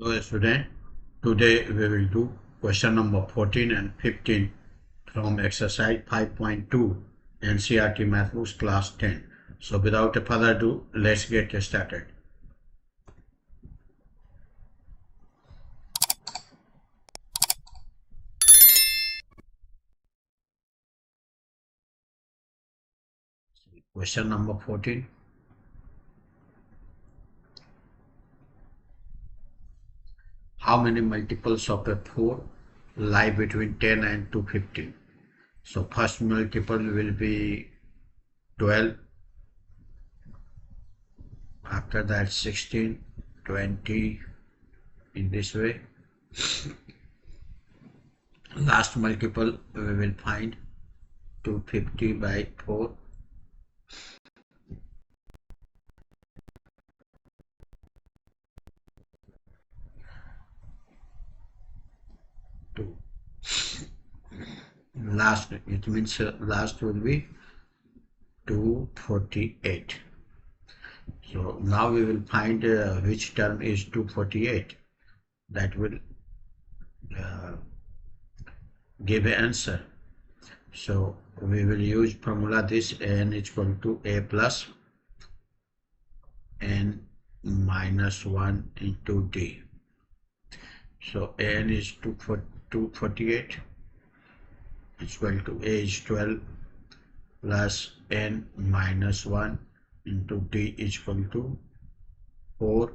Hello student, today we will do question number 14 and 15 from exercise 5.2 NCERT Mathematics class 10. So without further ado, let's get started. Question number 14. How many multiples of a 4 lie between 10 and 250? So first multiple will be 12, after that 16, 20, in this way. Last multiple we will find 250 by 4. Last, it means last will be 248. So now we will find which term is 248. That will give an answer. So we will use formula this n is equal to a plus n minus 1 into d. So n is 248 is equal to a is 12 plus n minus 1 into d is equal to 4.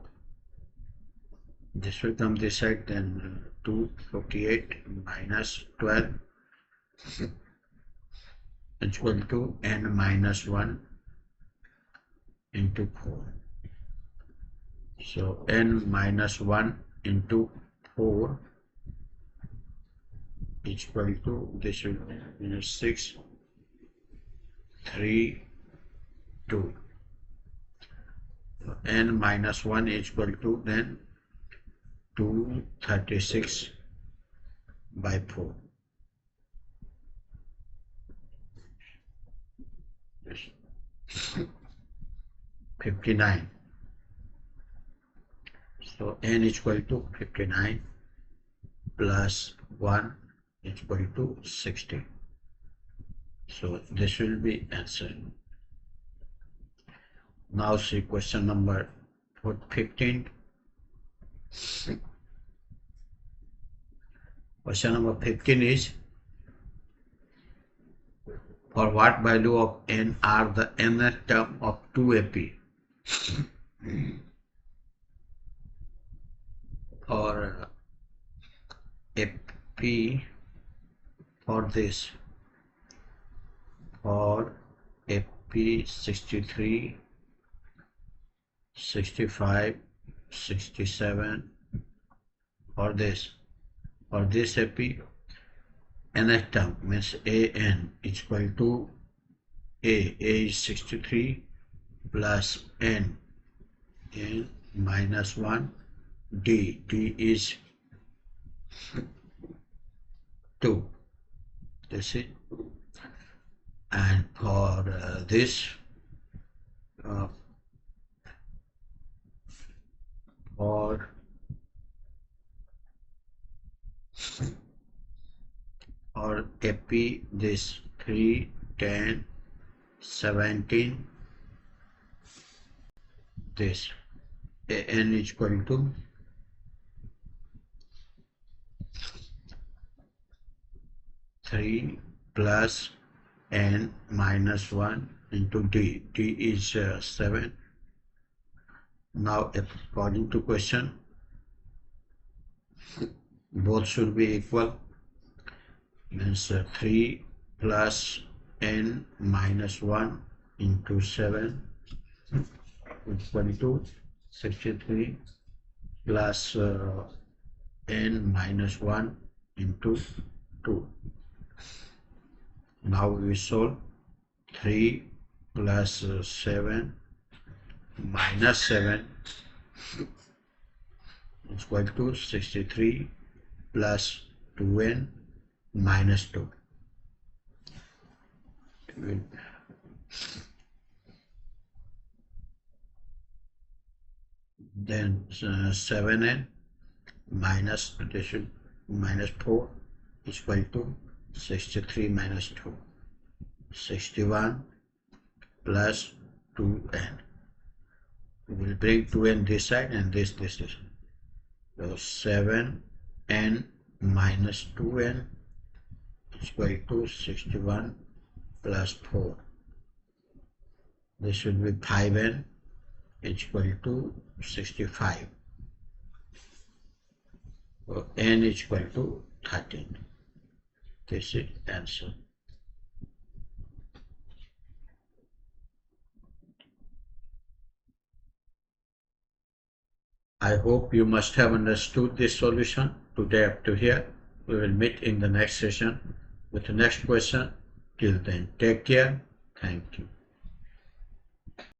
This will come this side, then 248 minus 12 is equal to n minus 1 into 4. So n minus 1 into 4 is equal to, this will be 6, 3, 2. So n minus 1 is equal to then 236 by 4. Yes. 59. So n is equal to 59 plus 1 is equal to 60. So this will be answer. Now see question number 15. Question number 15 is, for what value of n are the nth term of 2AP? For AP, for this, for AP 63, 65, 67, for this AP, nth term means an is equal to a is 63 plus n minus 1, d is 2. That's it. And for this, for AP, this 3, 10, 17, this n is equal to 3 plus n minus 1 into d is 7. Now according to question, both should be equal, means 3 plus n minus 1 into 7 is equal to 63 plus n minus 1 into 2. Now we solve. 3 plus 7 minus 7 is equal to 63 plus 2n minus 2. Then 7n minus, this is minus 4 is equal to 63 minus 2. 61 plus 2n. We will bring 2n this side and this is. So 7n minus 2n is equal to 61 plus 4. This will be 5n is equal to 65. So n is equal to 13. This is answer. I hope you must have understood this solution today up to here. We will meet in the next session with the next question. Till then, take care. Thank you.